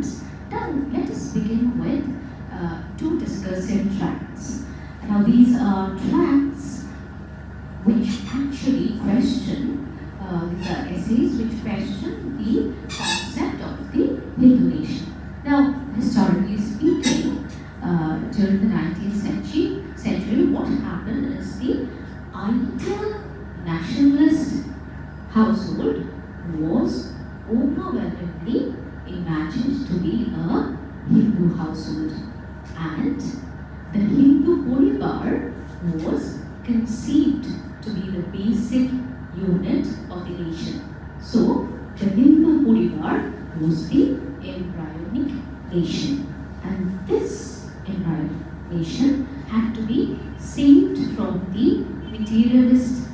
poems. Now let us begin with two discursive tracts. Now these are tracts which actually question, these are essays which question the concept of the Hindu nation. Now, historically speaking, during the 19th century, what happened is the ideal nationalist household was overwhelmingly imagined to be a Hindu household, and the Hindu Porivar was conceived to be the basic unit of the nation. So, the Hindu Porivar was the embryonic nation, and this embryonic nation had to be saved from the materialist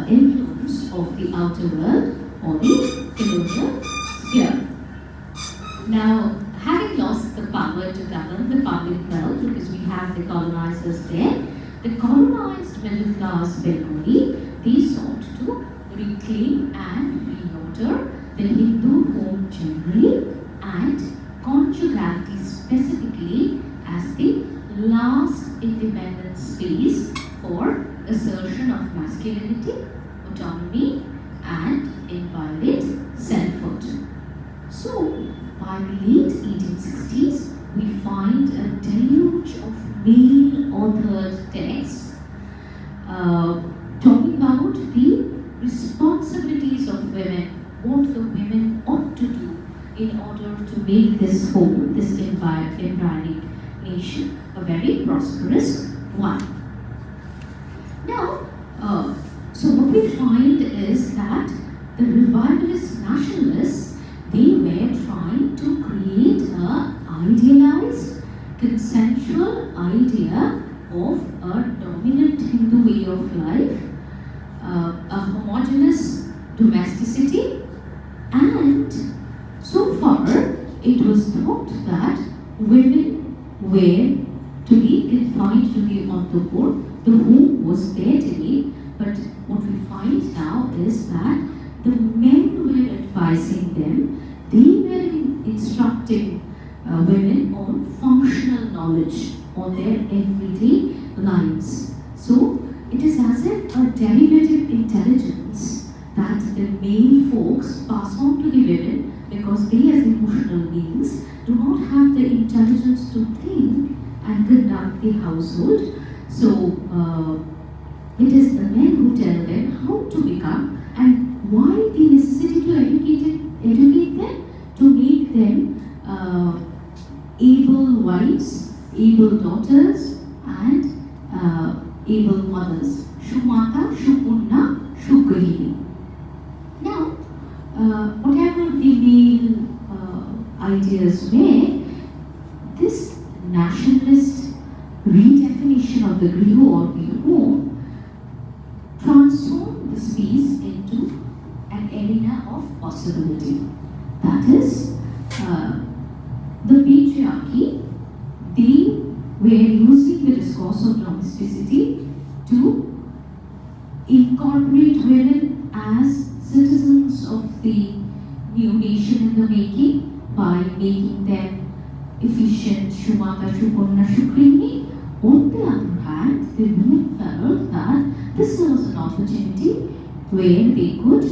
influence of the outer world or the colonial sphere. Now, having lost the power to govern the public world, because we have the colonizers there, the colonized middle class Bengali, they sought to reclaim and reorder the Hindu home generally and conjugality specifically as the last independent space for assertion of masculinity, autonomy, and inviolate selfhood. So, by the late 1860s, we find a deluge of male-authored texts talking about the responsibilities of women, what the women ought to do in order to make this home, this embryonic nation, a very prosperous one. Now, so what we find is that the revivalist nationalists, they were trying to create an idealized, consensual idea of a dominant Hindu way of life, a homogeneous domesticity, and so far it was thought that women were to be confined to the Antapur. The home was there daily, but what we find now is that the men were advising them, they were instructing women on functional knowledge, on their everyday lives. So it is as if a derivative intelligence that the male folks pass on to the women, because they as emotional beings do not have the intelligence to think and conduct the household. So it is the men who tell them how to become and why the necessity to educate them, to make them able wives, able daughters, and able mothers. Shumata, Shupunna, Shugrihini. Now, whatever the male ideas were, this nationalist redefinition of the griho or the home transformed the space into an arena of possibility. That is, the patriarchy, they were using the discourse of domesticity to incorporate women as citizens of the new nation in the making by making them efficient, Shumata, Shupunna, Shukrini. On the other hand, the women felt that this was an opportunity where they could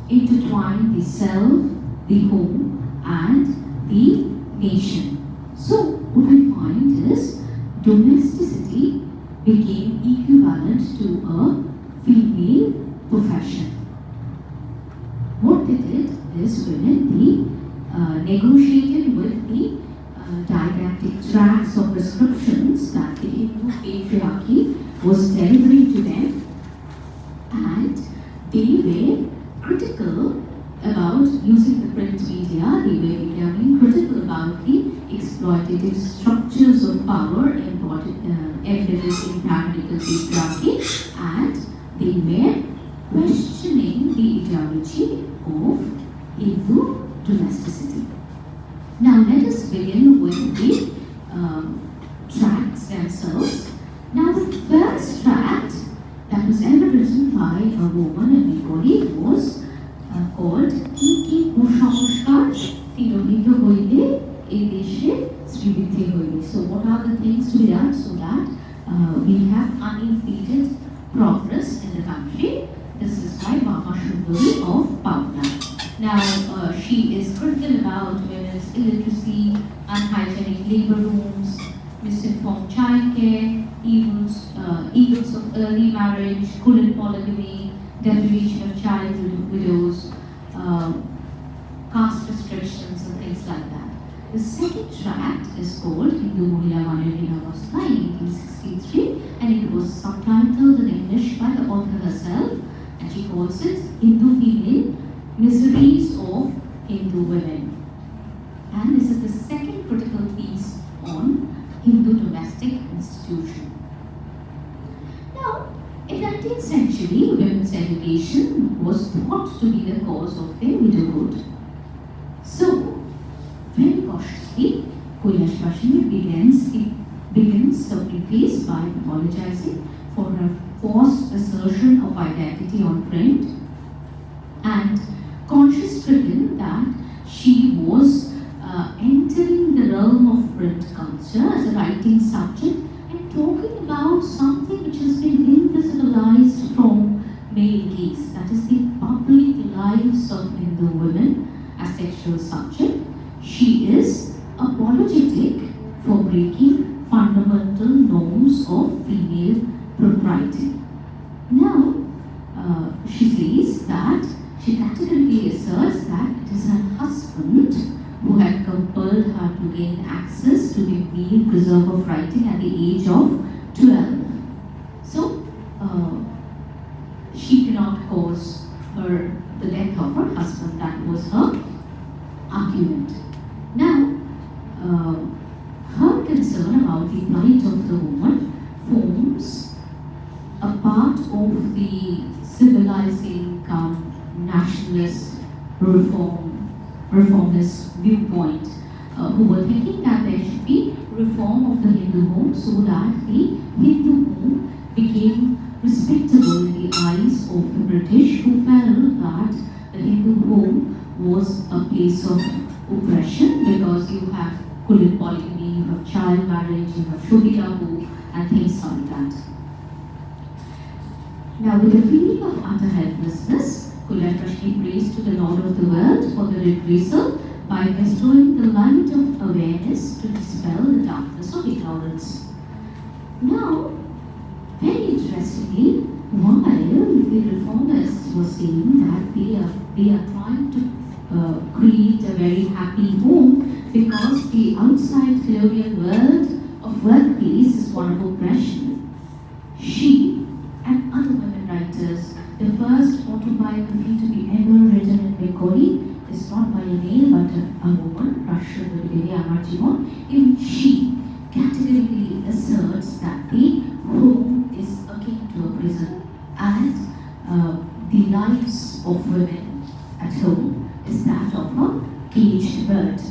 intertwine the self, the home, and the nation. So, what we find is domesticity became equivalent to a female profession. What they did is women, negotiated with the didactic tracts or prescriptions that the Hindu patriarchy was delivering to them, and they were critical about using the print media. They were becoming critical about the exploitative structures of power embedded in practical patriarchy, and they were questioning the ideology of Hindu domesticity. Now let us begin with the tracts themselves. Now the first tract that was ever written by a woman in Bengali was called Ki Ki Kusanskar Tiro প্রণীত হইলে এই দেশে শ্রীবৃদ্ধি হইবে. So what are the things to be done so that we have unimpeded progress in the country? This is by Mama Shundari of Patna. Now she is critical about women's illiteracy, unhygienic labor rooms, misinformed childcare, evils of early marriage, cruel polygamy, deprivation of child widows, caste restrictions and things like that. The second tract is called Hindu Mahila Manavina Avastha in 1863, and it was subtitled in English by the author herself, and she calls it Hindu Female Miseries of Hindu Women. And this is the second critical piece on Hindu domestic institution. Now, in the 19th century, women's education was thought to be the cause of their widowhood. So, very cautiously, Kailash Bashini begins her preface by apologizing for her forced assertion of identity on print and conscious-stricken that she was entering the realm of print culture as a writing subject and talking about something which has been invisibilized from male gaze, that is the public lives of Hindu women as sexual subject. She is apologetic for breaking fundamental norms of female propriety. Now, she says that she categorically asserts that it is her husband who had compelled her to gain access to the male preserve of writing at the age of 12. So, she cannot cause the death of her husband. That was her argument. Now, her concern about the plight of the woman forms a part of the civilizing nationalist reformist viewpoint, who were thinking that there should be reform of the Hindu home so that the Hindu home became respectable in the eyes of the British, who felt that the Hindu home was a place of oppression because you have cruel polygamy, you have child marriage, you have shobidahu and things like that. Now, with a feeling of utter helplessness, Kailash Bashini prays to the Lord of the world for the reversal by bestowing the light of awareness to dispel the darkness of ignorance. Now, very interestingly, while the reformists were saying that they are trying to create a very happy home because the outside colonial world of workplace is one of oppression, she and other women writers, the first autobiography to be ever written in Bengali is not by a male but a woman, even she categorically asserts that the home is akin to a prison and the lives of women at home is that of a caged bird.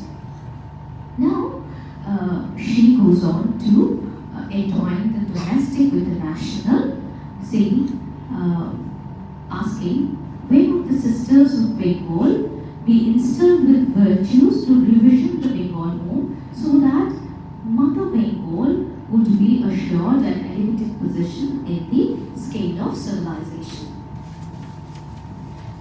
Now, she goes on to entwine the domestic with the national, saying, asking, when would the sisters of Bengal be instilled with virtues to revision the Bengal home so that Mother Bengal would be assured an elevated position in the scale of civilization.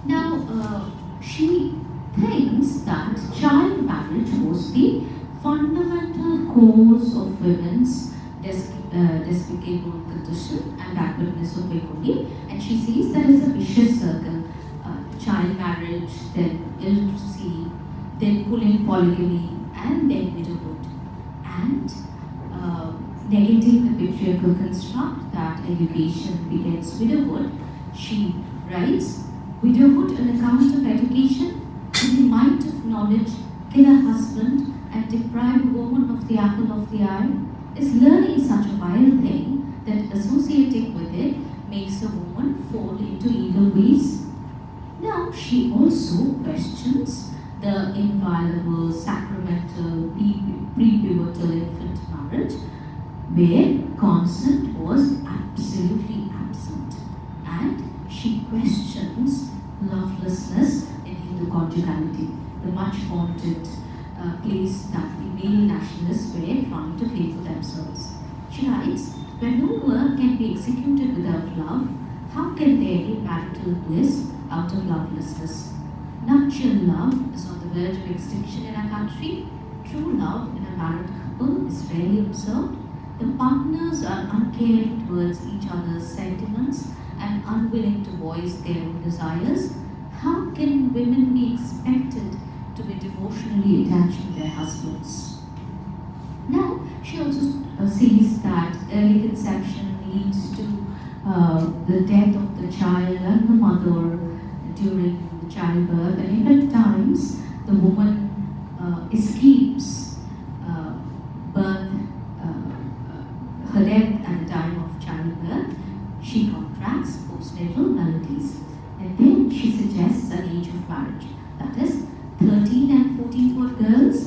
Now, she thinks that child marriage was the fundamental cause of women's despicable condition and backwardness of Bengali, and she sees that as a vicious circle: child marriage, then illiteracy, then cruel polygamy, and then widowhood. And negating the patriarchal construct that education begets widowhood, she writes, widowhood on account of education, in the might of knowledge, kill a husband and deprive a woman of the apple of the eye, is learning such a vile thing that associating with it makes a woman fall into evil ways. Now, she also questions the inviolable, sacramental, pre-pivotal infant marriage, where consent was absolutely absent. And she questions lovelessness in Hindu conjugality, the much vaunted She writes, where no work can be executed without love, how can there be marital bliss out of lovelessness? Nuptial love is on the verge of extinction in our country. True love in a married couple is rarely observed. The partners are uncaring towards each other's sentiments and unwilling to voice their own desires. How can women be expected to be devotionally attached to their husbands? Now, she also says that early conception leads to the death of the child and the mother during the childbirth, and if at times the woman escapes birth, her death at the time of childbirth, she contracts postnatal maladies. And then she suggests an age of marriage, that is 13 and 14 for girls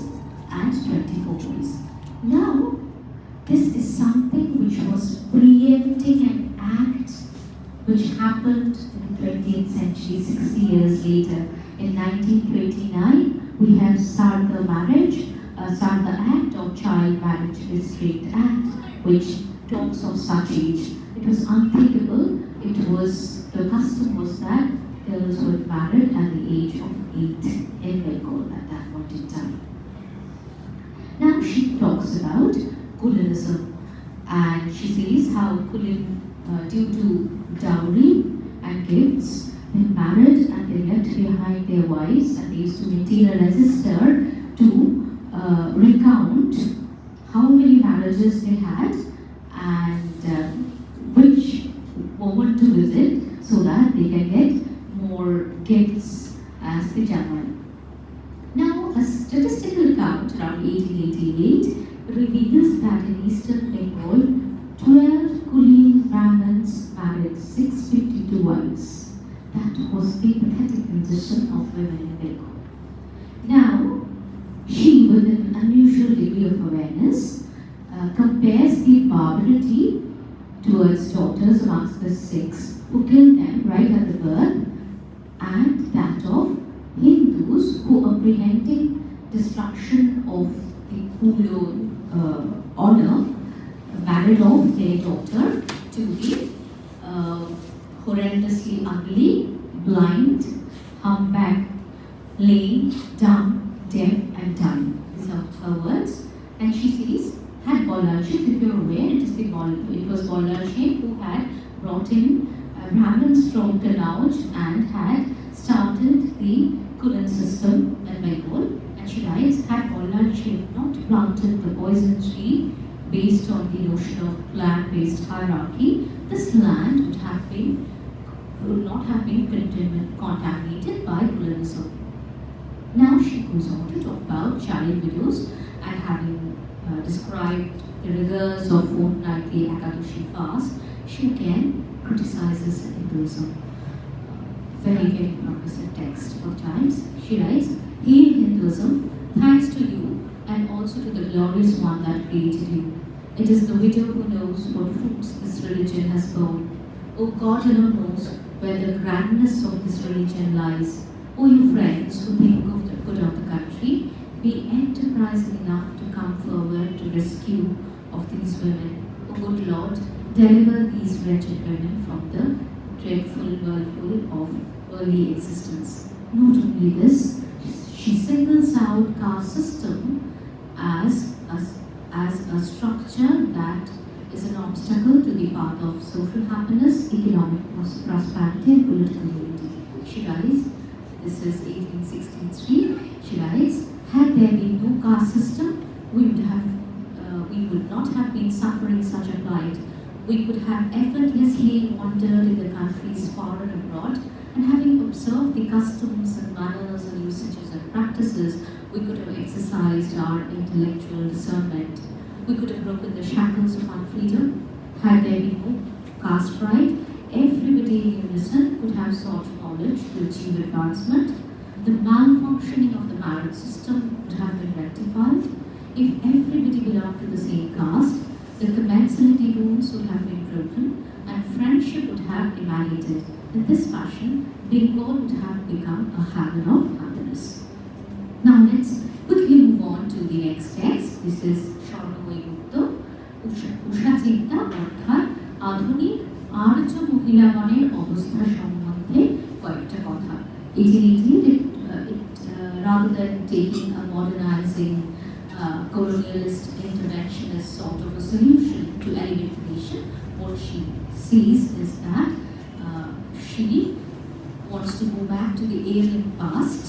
and 24 boys. Now, this is something which was preempting an act which happened in the 20th century, 60 years later. In 1929, we have Sarda Marriage, Sarda Act or Child Marriage Restraint Act, which talks of such age. It was unthinkable. The custom was that girls were married at the age of 8 in Bengal at that point in time. Now she talks about Kulinism, and she says how Kulin, due to dowry and gifts, they married and they left behind their wives, and they used to maintain a register to recount how many marriages they had and which woman to visit so that they can get more gifts as the Jamal. Now, a statistical account around 1888 reveals that in eastern Bengal, 12 Kulin Brahmins married 652 wives. That was the pathetic condition of women in Bengal. Now, she, with an unusual degree of awareness, compares the barbarity towards daughters amongst the Sikhs who killed them right at the birth, and that of Hindus who, apprehending destruction of the Kulo honor, married off their daughter to the horrendously ugly, blind, humpback, lame, dumb, deaf, and dumb. These are her words. And she says, had Bolalship, if you're aware, it was Bolalship who had brought in Brahmins from Kannauj and had started the Kulan system in Bengal. And she writes, had Bolalship not planted the poison tree based on the notion of clan-based hierarchy, this land would not have been contaminated by Kulanism. Now she goes on to talk about child widows, and having described the rigors of fortnightly Ekadashi fast, she again criticizes Hinduism. Very, very progressive text for times. She writes, "Hail Hinduism, thanks to you and also to the glorious one that created you. It is the widow who knows what fruits this religion has borne. O God alone knows where the grandness of this religion lies. O you friends who think of the good of the country, be enterprising enough to come forward to rescue of these women. O good Lord, deliver these wretched women from the dreadful whirlpool of early existence." Not only this, she singles out caste system as a structure that is an obstacle to the path of social happiness, economic prosperity, and political unity. She writes, this is 1863, she writes, had there been no caste system, we would not have been suffering such a plight. We could have effortlessly wandered in the countries far and abroad, and having observed the customs and manners and usages and practices, we could have exercised our intellectual discernment. We could have broken the shackles of unfreedom. Had there been no caste pride, everybody in unison could have sought knowledge to achieve advancement. The malfunctioning of the marriage system would have been rectified. If everybody belonged to the same caste, the commensality rules would have been broken and friendship would have emanated. In this fashion, Bengal would have become a haven of happiness. Now let's quickly move on to the next text. This is Sharma Gupta, উষা চিন্তা অর্থাৎ আধুনিক আর্য মহিলাগণের অবস্থা সম্বন্ধে কয়েকটা কথা। Rather than taking a modernizing, colonialist, interventionist sort of a solution to elevate the nation, what she sees is that she wants to go back to the alien past,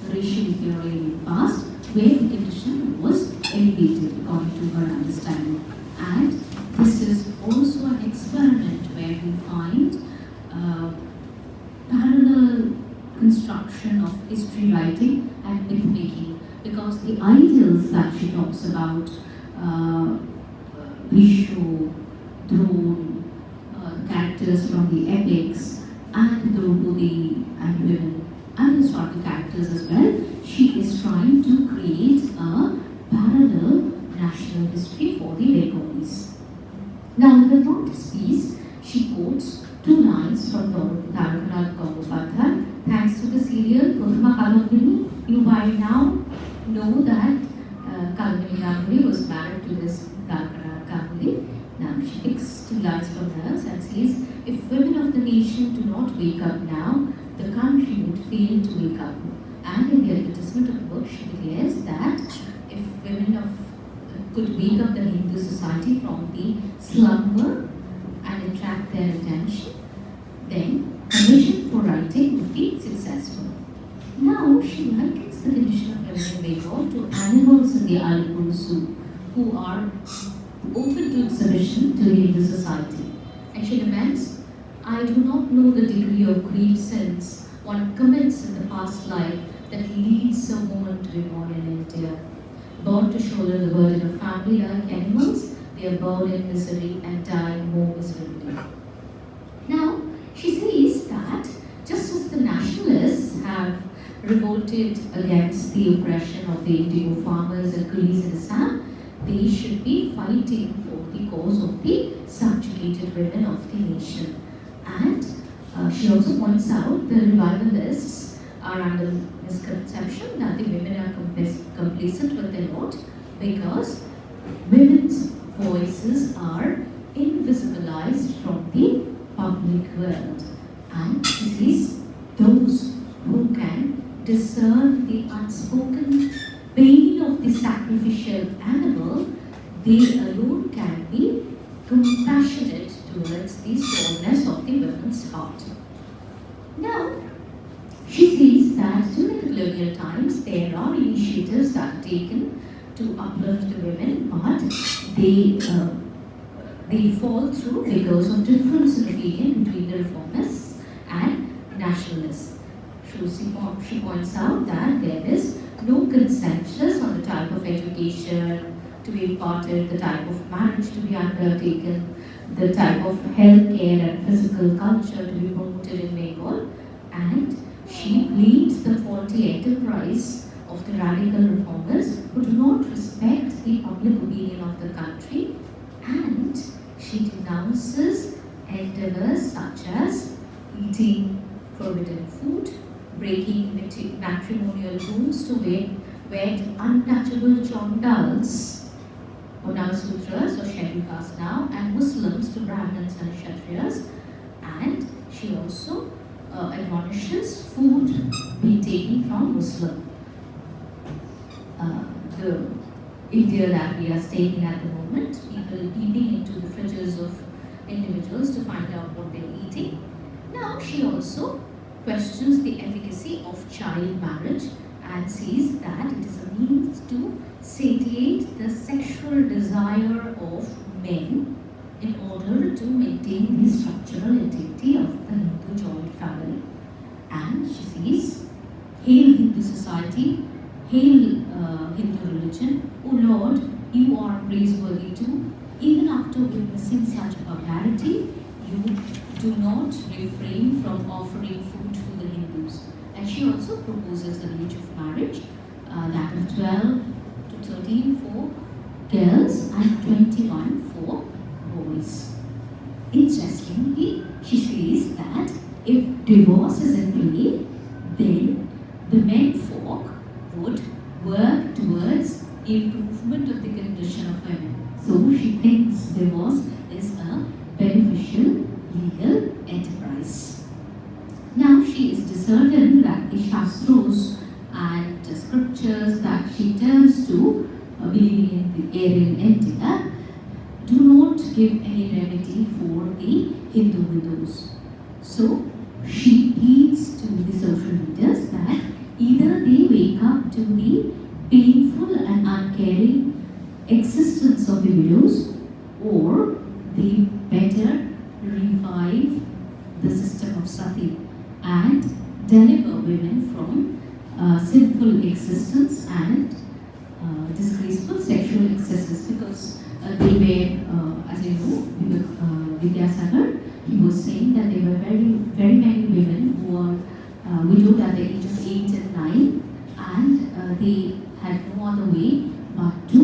the racially pure alien past, where the condition was elevated according to her understanding. And this is also an experiment where we find parallel construction of history writing and myth making, because the ideals that she talks about, Vishu, Drone, characters from the epics, and Draupadi and women, and historical characters as well, she is trying to create a parallel national history for the Bengalis. Now, in the frontispiece, she quotes 2 lines from Tarakanath Gangopathy. Thanks to the serial Prathama Kalambini, you by now know that Kalambini Ganguly was married to this Tarakanath Ganguly. Now, she picks 2 lines from hers and says, if women of the nation do not wake up now, the country would fail to wake up. And in the advertisement of the book, she declares that if women could wake up the Hindu society from the slumber and attract their attention, then a mission for writing would be successful. Now, she likens the condition of women in Bengal to animals in the Alipur Zoo, who are open to exhibition to the Hindu society. And she laments, I do not know the degree of grief since one commits in the past life that leads a woman to be born in India. Born to shoulder the burden of family like animals, they are born in misery and die more miserably. Now, she says that just as the nationalists have revolted against the oppression of the indigo farmers and coolies in Assam, they should be fighting for the cause of the subjugated women of the nation. And she also points out the revivalists are under misconception that the women are complacent with their lot, because women's voices are invisibilized from the public world. And this is those who can discern the unspoken pain of the sacrificial animal, they alone can be compassionate towards the soreness of the woman's heart. Now, she says that during the colonial times, there are initiatives that are taken to uplift the women, but they fall through because of difference in opinion between the reformists and nationalists. She points out that there is no consensus on the type of education to be imparted, the type of marriage to be undertaken, the type of health care and physical culture to be promoted in Bengal, and she blames the faulty enterprise of the radical reformers who do not respect the public opinion of the country, and she denounces endeavors such as eating forbidden food, breaking matrimonial rules to wed untouchable Chondals or Nagasutras or scheduled caste now, and Muslims to Brahmins and Kshatriyas. And she also admonishes food being taken from Muslim. The India that we are staying in at the moment, people peeping into the fridges of individuals to find out what they're eating. Now, she also questions the efficacy of child marriage and says that it is a means to satiate the sexual desire of men in order to maintain the structural integrity of the Hindu joint family. And she says, hail Hindu society, hail Hindu religion, O Lord, you are praiseworthy too. Even after witnessing such barbarity, you do not refrain from offering food to the Hindus. And she also proposes the age of marriage, that of 12 to 13 for girls and 21 for boys. Interestingly, she says that if divorce is in play, then the men folk would work towards improvement of the condition protection of women. So she thinks divorce is a beneficial legal enterprise. Now she is discerning that the Shastras and scriptures that she turns to, believing in the Aryan India, do not give any remedy for the Hindu widows. So she pleads to the social leaders that either they wake up to the painful and uncaring existence of the widows, or they better revive the system of sati and deliver women from sinful existence and disgraceful sexual excesses, because they were, as you know, Vidyasagar, he was saying that there were very many women who were widowed at the age of 8 and 9, and they had no other way but to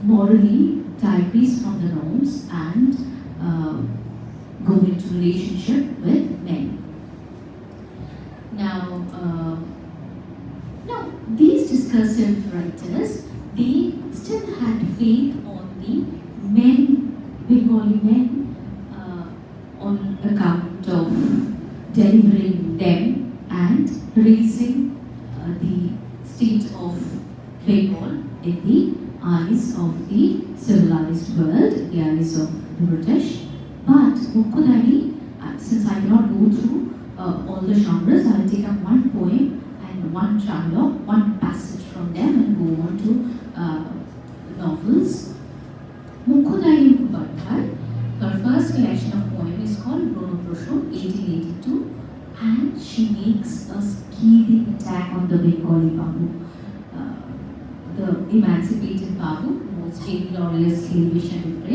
morally digress from the norms and go into relationship with men. Now, these discursive writers, they still had faith on the men, Bengali men, on account of delivering them and raising the state of Bengal in the eyes of the civilized world, in the eyes of the British. But Mukkudani, since I cannot go through all the genres, I will take up one poem and one travelogue, one passage from them, and go on to novels. Mukkudani Mukhopadhyay, her first collection of poems is called Maroona Murmu, 1882, and she makes a scathing attack on the Bengali Babu, the emancipated Babu, who was vainglorious, slavish and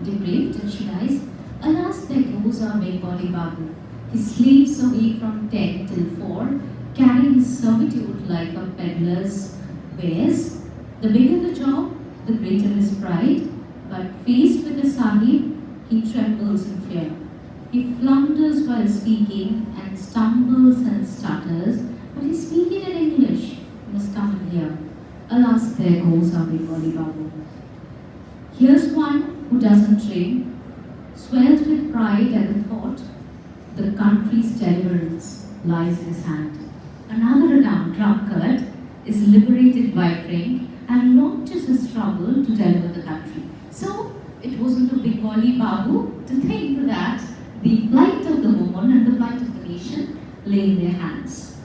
depraved, and she writes, "Alas, there goes our Bengali Babu. He slaves away from 10 till 4, carrying his servitude like a peddler's wares. The bigger the job, the greater his pride, but faced with the Sahib, he trembles in fear. He flounders while speaking and stumbles and stutters, but he's speaking in English. You must come and hear. Alas, there goes our Bengali Babu. Here's one who doesn't drink, swells with pride at the thought the country's deliverance lies in his hand. Another drunkard is liberated by drink and launches his struggle to deliver the country." So it wasn't the Bengali Babu to think that the plight of the woman and the plight of the nation lay in their hands.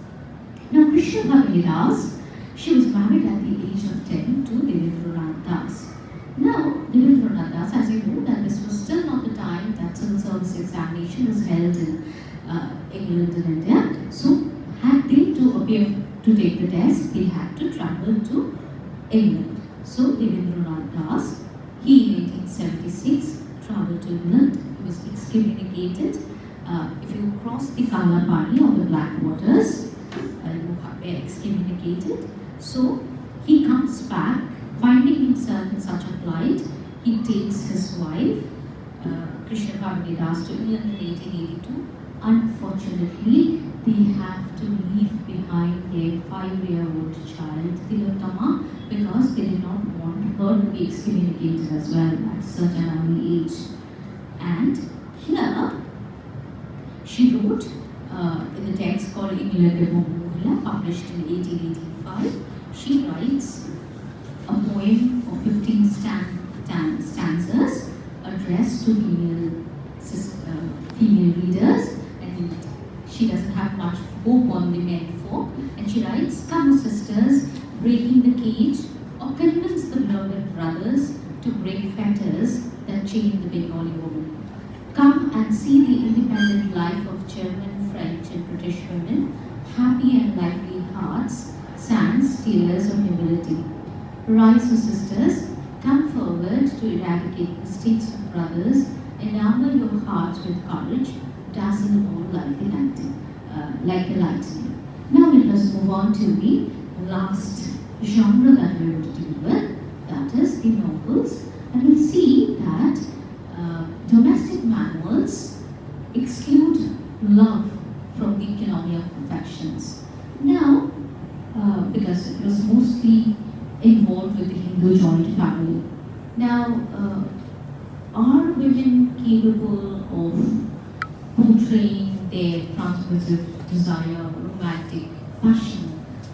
Now, Krishna Bhavani Das, she was married at the age of 10 to Devendranath Das. Now, Devendranath Das, as you know, that this was still not the time that civil service examination was held in England and India. So, had they to appear to take the test, they had to travel to England. So, Devendranath Das, he in 1876 traveled to England. He was excommunicated. If you cross the Kala Pani or the Black Waters, you were excommunicated. So, he comes back, finding himself in such a plight. He takes his wife, Krishna Bhavani Das, to England in 1882. Unfortunately, they have to leave behind their 5-year-old child, Tilottama, because they did not want her to be excommunicated as well at such an early age. And here, she wrote in the text called Inglaterra, published in 1885, she writes a poem of 15 stanzas addressed to female readers, and she doesn't have much hope on the men folk, and she writes, "Come, sisters, breaking the cage, or convince the beloved brothers to break fetters that chain the Bengali woman. Come and see the independent life of German, French and British women, happy and lively hearts, sans tears of humility. Rise, O sisters, come forward to eradicate mistakes of brothers, enamel your hearts with courage, dazzle all like the lightning." Now let us move on to the last genre that we are going to deal with, that is the novels, and we'll see that domestic manuals exclude love from the economy of perfections. Now, because it was mostly involved with the Hindu the joint family. Now, are women capable of portraying their transgressive desire, romantic passion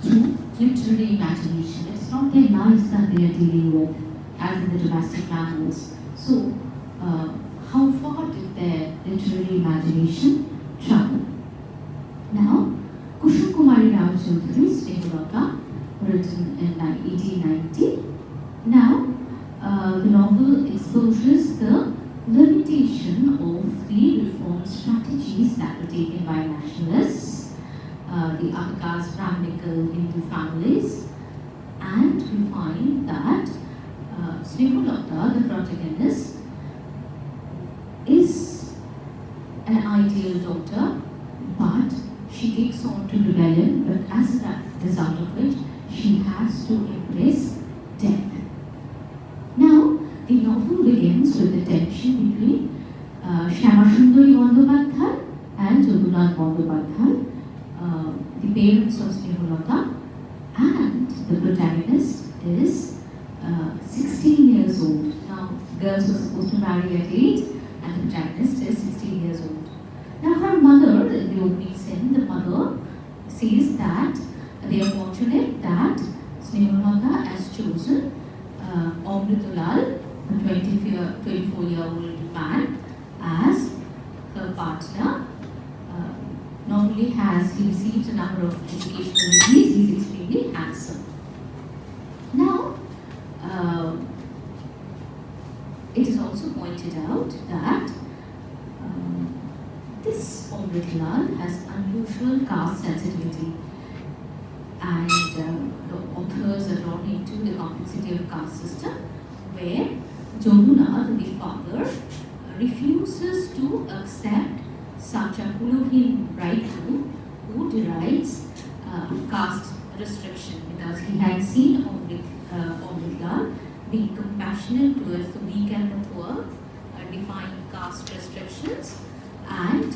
through literary imagination? It's not their lives that they are dealing with, as in the domestic mammals. So, how far did their literary imagination travel? Now, Kushan Kumari Rao Chaudhary's Snehulata, written in 1890. Now, the novel exposes the limitation of the reform strategies that were taken by nationalists, the upper caste Brahminical Hindu families, and we find that Snehulata, the protagonist, is an ideal daughter, but she takes on to rebellion, but as a result of it, she has to embrace death. Now, the novel begins with the tension between Shyamashundari Bandyopadhyay and Jadunath Bandyopadhyay, the parents of Snehulata, and the protagonist is 16 years old. Now, girls were supposed to marry at 8, and the protagonist is 16 years old. Now, her mother, in the opening scene, the mother says that they are fortunate that Snehulata has chosen Amritulal, a 24-year-old man, as her partner. Not only has he received a number of educational degrees, he is extremely handsome. Now, it is also pointed out that this Amritlal has unusual caste sensitivity, and the authors are drawn into the complexity of caste system, where Jadunath, the father, refuses to accept such a Purohin bridegroom who derides caste restriction, because he had seen Amritlal being compassionate towards the weak and the poor, defying caste restrictions, and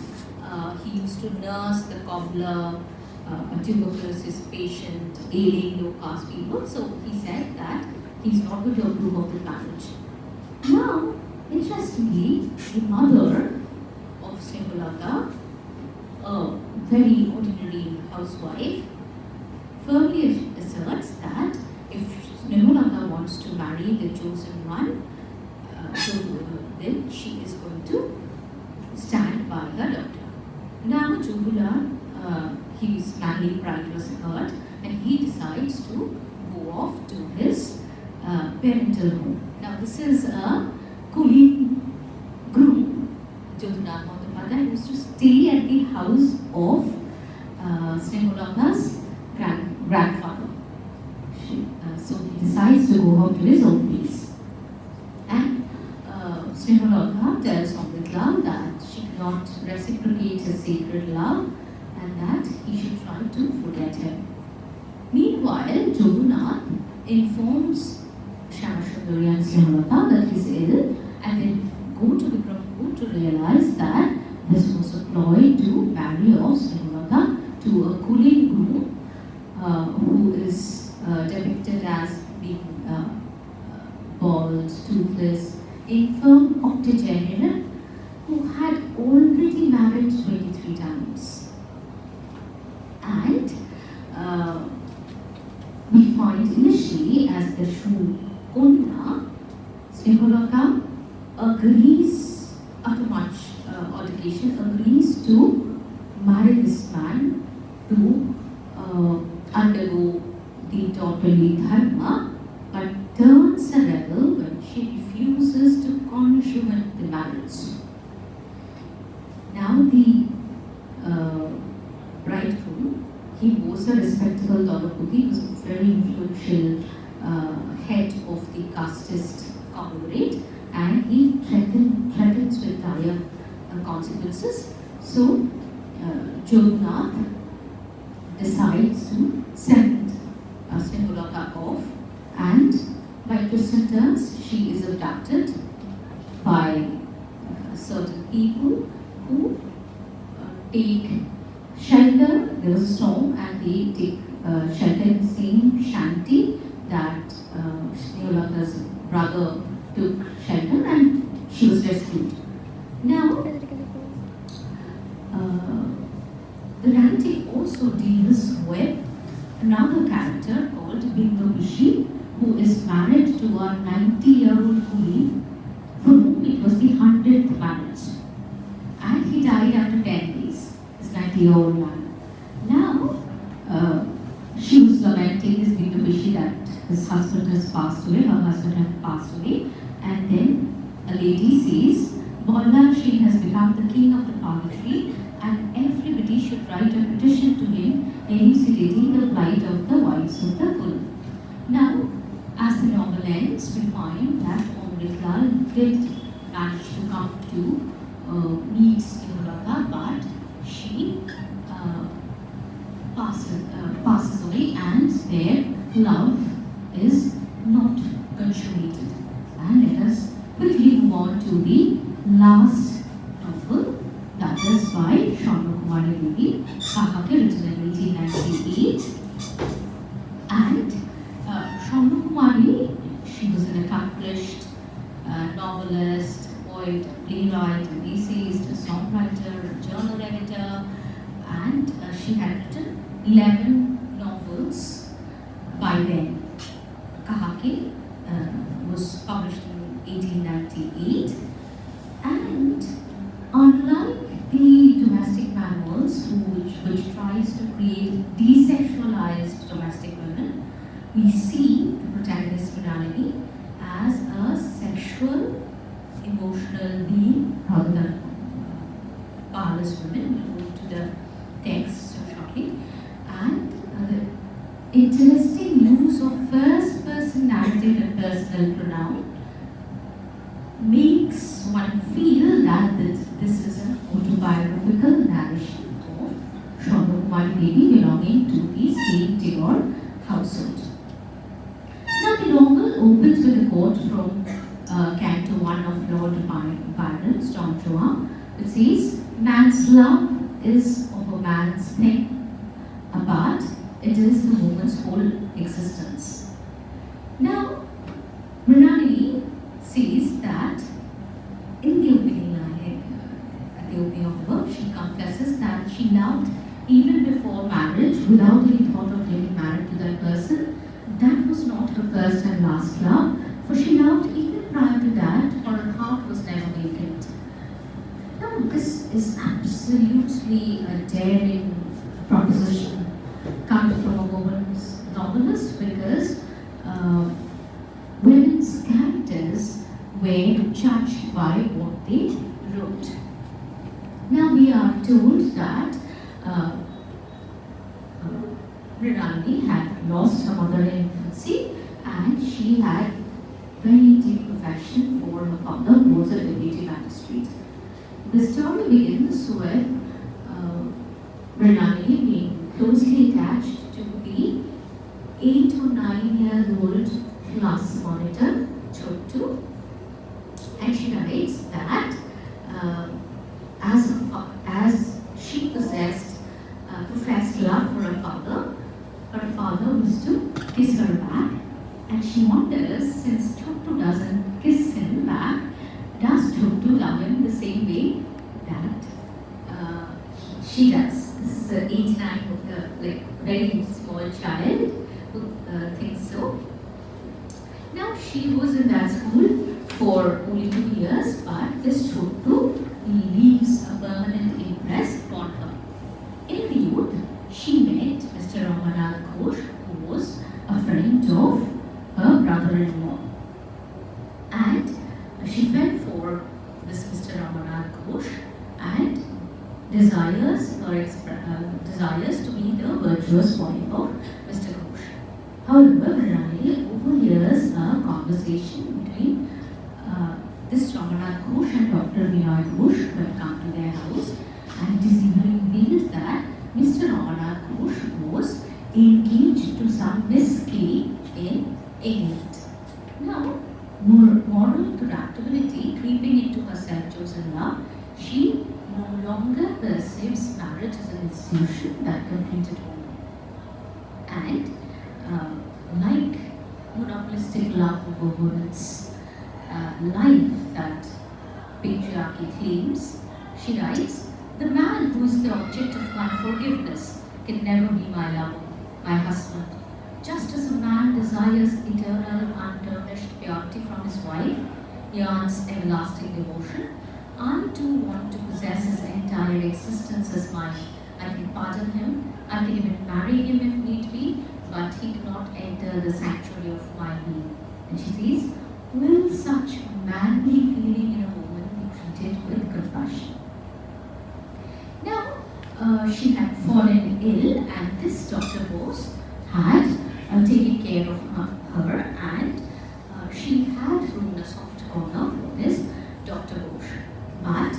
he used to nurse the cobbler, a tuberculosis patient, ailing low caste people. So he said that he's not going to approve of the marriage. Now, interestingly, the mother of Snehulata, a very ordinary housewife, firmly asserts that if Snehulata wants to marry the chosen one, then she is going to stand by her daughter. Now, Jodhular, his manly pride was hurt, and he decides to go off to his parental home. Now, this is a Kulin groom, Jadunath Bandyopadhyay, used to stay at the house of Snehulata's grandfather. So he decides to go out to his own place. And Snehulata tells Amritlal that she cannot reciprocate his sacred love and that he should try to forget him. Meanwhile, Jadunath informs Shyamashundari and Snehulata that he's ill, and then go to Vikrampur to realize that this was a ploy to marry off Snehulata to a Kulin groom who is depicted as being bald, toothless, infirm octogenarian who had already married 23 times. And we find initially, as the Shru Kona, Snehulata agrees, after much altercation, agrees to marry this man to undergo the daughterly dharma, but turns a rebel when she refuses to consummate the marriage. Now the bridegroom, he was a respectable Dolaputi, he was a very influential head of the casteist conglomerate, and he threatens with dire consequences. So Jadunath decides to send Snehulata off, and by twists and turns, she is abducted by certain people who take shelter. There was a storm, and they take shelter in the same shanty that Indulaka's brother took shelter and she was rescued. Now, the narrative also deals with another character called Bindu Bishi, who is married to a 90-year-old coolie for whom it was the 100th marriage. And he died after 10 days, this 90-year-old man. Now, she was lamenting, this Bindu Bishi, that his husband has passed away, her husband had passed away. And then a lady says, Balwant Singh has become the king of the palm tree, and everybody should write a petition to him elucidating the plight of the wives of the Kul. Now, as the novel ends, we find that Amritlal did manage to come to meet Indulaka, but she passes away, and their love is not consummated. And let us quickly move on to the last novel, that is by Shaunu Kumari Devi, Kahake, written in 1898. And Shaunu Kumari, she was an accomplished novelist, poet, playwright, an essayist, a songwriter, a journal editor, and she had written 11 novels by then. Kahake was published in 1898, and unlike the domestic manuals, which tries to create desexualized domestic women, we see the protagonist Mrinalini as a sexual, emotional being rather than powerless women. We'll go to the text so shortly. And the interesting use of first-person narrative and personal pronoun makes one feel that this is an autobiographical narration of Shaunu Kumari Devi belonging to the Saint Tagore household. Now the novel opens with a quote from Canto 1 of Lord Byron's Don Juan. It says, "Man's love is of a man's thing, but it is the woman's whole existence." Now, Mrinalini says that in the opening line, at the opening of the book, she confesses that she loved even before marriage without any thought of getting married to that person. That was not her first and last love, for she loved even prior to that, for her heart was never vacant. Now, this is absolutely a daring proposition coming from a woman's novelist, because women's characters were judged by what they wrote. Now we are told that Mrinalini had lost her mother in infancy, and she had very deep affection for her father, who was a deputy magistrate. The story begins with Mrinalini being closely attached to the 8 or 9-year-old class monitor, Chottu, and she narrates that as she possessed professed love for her father used to kiss her back, and she wonders, since Chottu doesn't kiss him back, does Chottu love him the same way that she does? This is an age 9, like very small child who thinks so. Now she was in that school for only 2 years, but this Chottu leaves a permanent impress upon her. In the youth, she met Mr. Ramanath Ghosh, who was a friend of her brother-in-law, and she fell for this Mr. Ramanath Ghosh and desires to be the virtuous wife of Mr. Ghosh. However, Mrinalini overhears a conversation between this Ramanath Ghosh and Dr. Vinay Ghosh, who had come to their house, and it is even revealed that Mr. Ramanath Ghosh was engaged to some Miss Clay in England. Now, moral corruptibility creeping into her self-chosen love, she no longer perceives marriage as an institution that completed woman. And like Muna animalistic love of a woman's life that patriarchy claims. She writes, "The man who is the object of my forgiveness can never be my lover, my husband. Just as a man desires eternal, untarnished purity from his wife, yearns everlasting devotion, I too want to possess his entire existence as mine. I can pardon him, I can even marry him if need be, but he cannot enter the sanctuary of my being." And she says, "Will such manly feeling in a woman be treated with compassion?" Now, she had fallen ill, and this Dr. Bose had taken care of her, and she had room in a soft corner for this Dr. Bose. But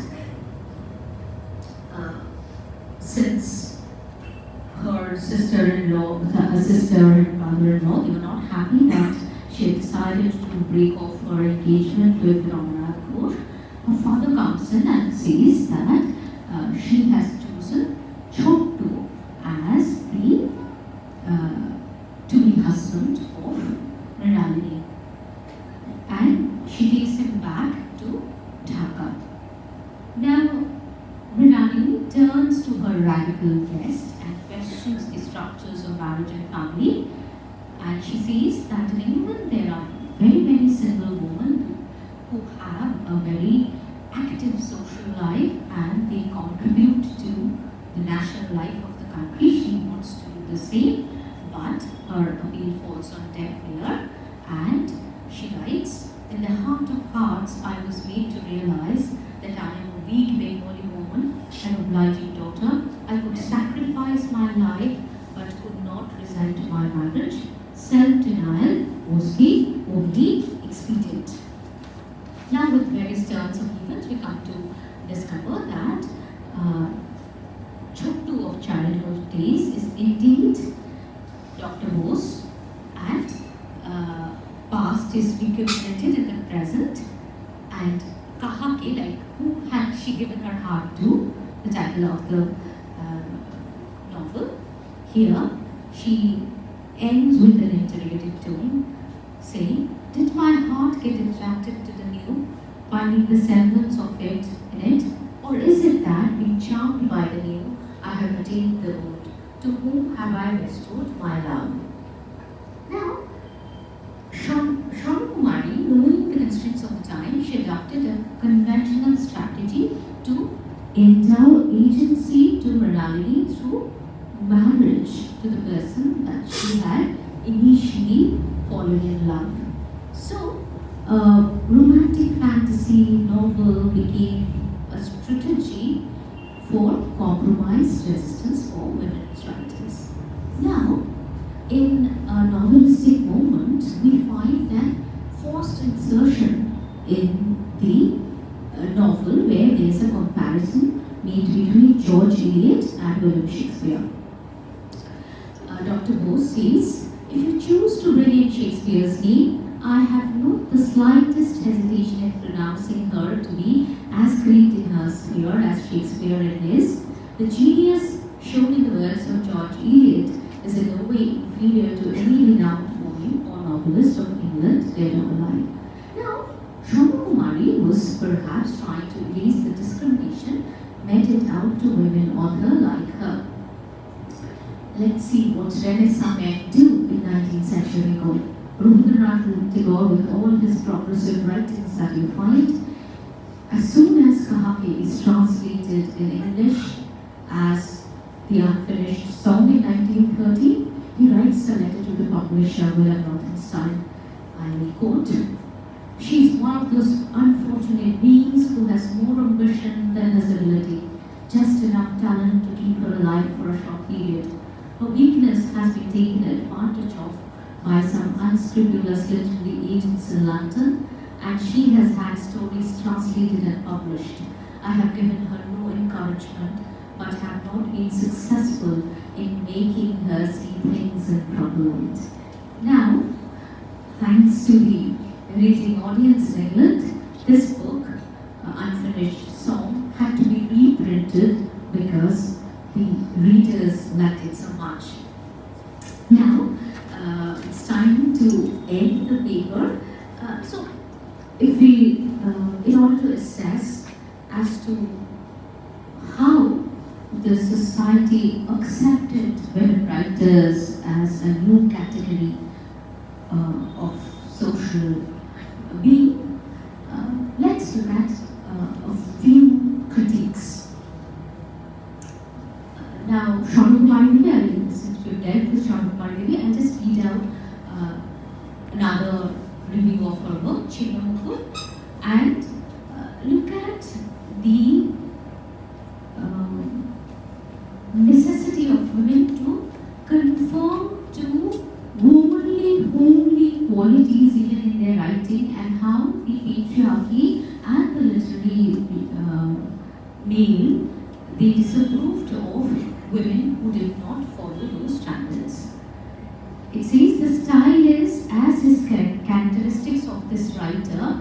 since her sister-in-law, her sister and brother-in-law, they were not happy that she had decided to break off her engagement with Maroona Murmu, her father comes in and says that she has chosen Chottu as the to-be husband of Mrinalini, and she takes him back to Dhaka. Now, Mrinalini turns to her radical guest and questions the structures of marriage and family, and she says that in England there are very many single women who have a very active social life and they contribute to the national life of the country. She wants to do the same, but her appeal falls on deaf ear, and she writes, "In the heart of hearts, I was made to realize that I am a weak Bengali woman, an obliging daughter. I could sacrifice my life, but could not resent my marriage. Self-denial was the only expedient." Now, with various turns of events, we come to discover that Chottu of childhood days is indeed Dr. Bose, and past is recommemorated in the present, and Kahake, like who had she given her heart to, the title of the novel. Here she ends with an interrogative tone, saying, "Did my heart get attracted to the new, finding the semblance of it in it, or is it that, being charmed by the new, I have attained the old? To whom have I restored my love?" Now, Kumari, knowing the constraints of the time, she adopted a conventional strategy to endow agency to Mrinalini through marriage to the person that she had initially fallen in love. So, romantic fantasy novel became a strategy for compromise resistance for women's writers. Now, in a novelistic moment, we find that forced insertion in the novel where there is a comparison made between George Eliot and William Shakespeare. Dr. Bose says, "If you choose to bring in Shakespeare's name, I have not the slightest hesitation in pronouncing her to be as great in her sphere as Shakespeare in his. The genius shown in the works of George Eliot is in no way inferior to any renowned poet or novelist of England, dead or alive." Now, Kumari was perhaps trying to erase the discrimination meted out to women author like her. Let's see what Renaissance men do in 19th century ago. Rabindranath Tagore, with all his progressive writings that you find, as soon as Kahake is translated in English as the unfinished song in 1930, he writes a letter to the publisher, William Rothenstein. I will quote, "She is one of those unfortunate beings who has more ambition than has ability, just enough talent to keep her alive for a short period. Her weakness has been taken advantage of by some unscrupulous literary agents in London, and she has had stories translated and published. I have given her no encouragement, but have not been successful in making her see things in proper light." Now, thanks to the raging audience in England, this book, Unfinished Song, had to be reprinted because the readers liked it so much. Now, it's time to end the paper. So, if we, in order to assess as to how the society accepted women writers as a new category of social being, let's look at a few critiques. Now, Shaurya Devi, since we've dealt with Shaurya Devi, I'll just read out another review of her work, Chinnamukku, and look at the necessity of women to conform to womanly qualities even in their writing, and how the patriarchy and the literary male, they disapproved of women who did not follow those standards. It says the style is, as is characteristics of this writer,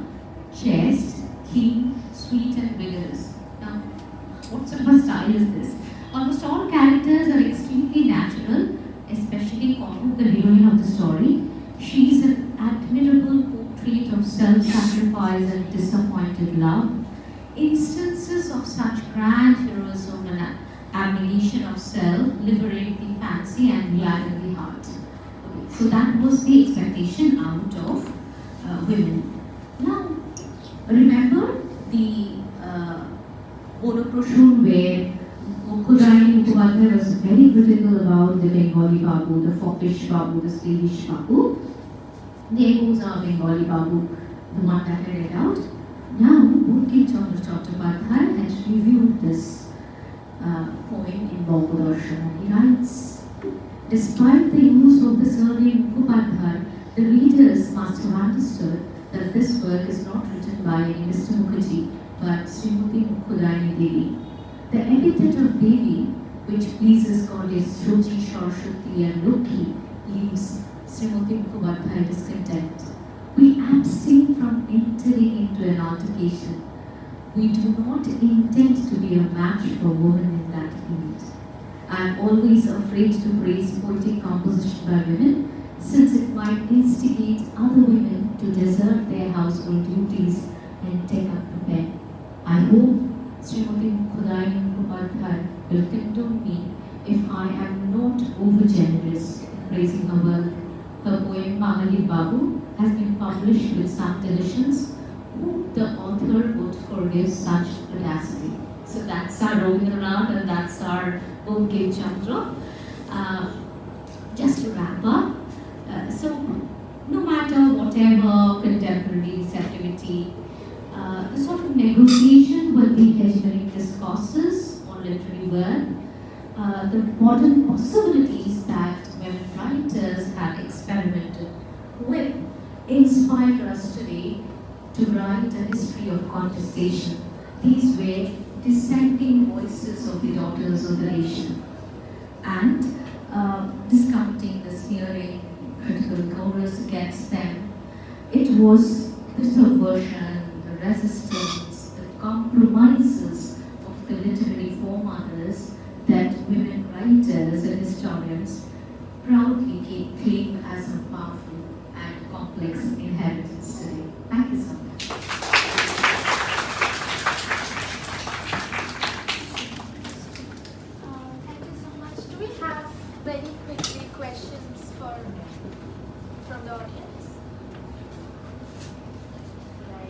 chaste, keen, sweet and vigorous. Now, what sort of a style is this? Almost all characters are extremely natural, especially Koru, the heroine of the story. She is an admirable portrait of self-sacrifice and disappointed love. Instances of such grand heroism and abnegation of self liberate the fancy and gladden the heart. Okay, so that was the expectation out of women. Now, remember the monocrochon where Mukhudani Mukhopadhyay was very critical about the Bengali Babu, the foppish Babu, the slavish Babu. There goes our Bengali Babu, the one that I read out. Now, Bankim Chandra Chattopadhyay has reviewed this poem in Authorship. He writes, despite the use of the surname Mukhopadhyay, the readers must have understood that this work is not written by any Mr. Mukherjee, but Srimati Mukhudani Devi. The epithet of Devi, which pleases goddess Shoji, Saraswati and Loki, leaves Srimati Mukhopadhyay discontent. We abstain from entering into an altercation. We do not intend to be a match for women in that field. I am always afraid to praise poetic composition by women, since it might instigate other women to desert their household duties and take up the pen. I hope Srimati Mukhudani Mukhopadhyay will condone me if I am not over-generous in praising her work. Her poem Mangali Babu has been published with some deletions. Who the author would forgive such audacity? So that's our Rabindranath and that's our Bankim Chandra. Just to wrap up, so no matter whatever contemporary receptivity, the sort of negotiation with the hegemonic discourses on literary work, the modern possibilities that women writers have experimented with, inspire us today to write a history of contestation. These were dissenting voices of the daughters of the nation, and discounting the sneering critical chorus against them. It was the subversion, the resistance, the compromises of the literary foremothers that women writers and historians proudly claim as a powerful and complex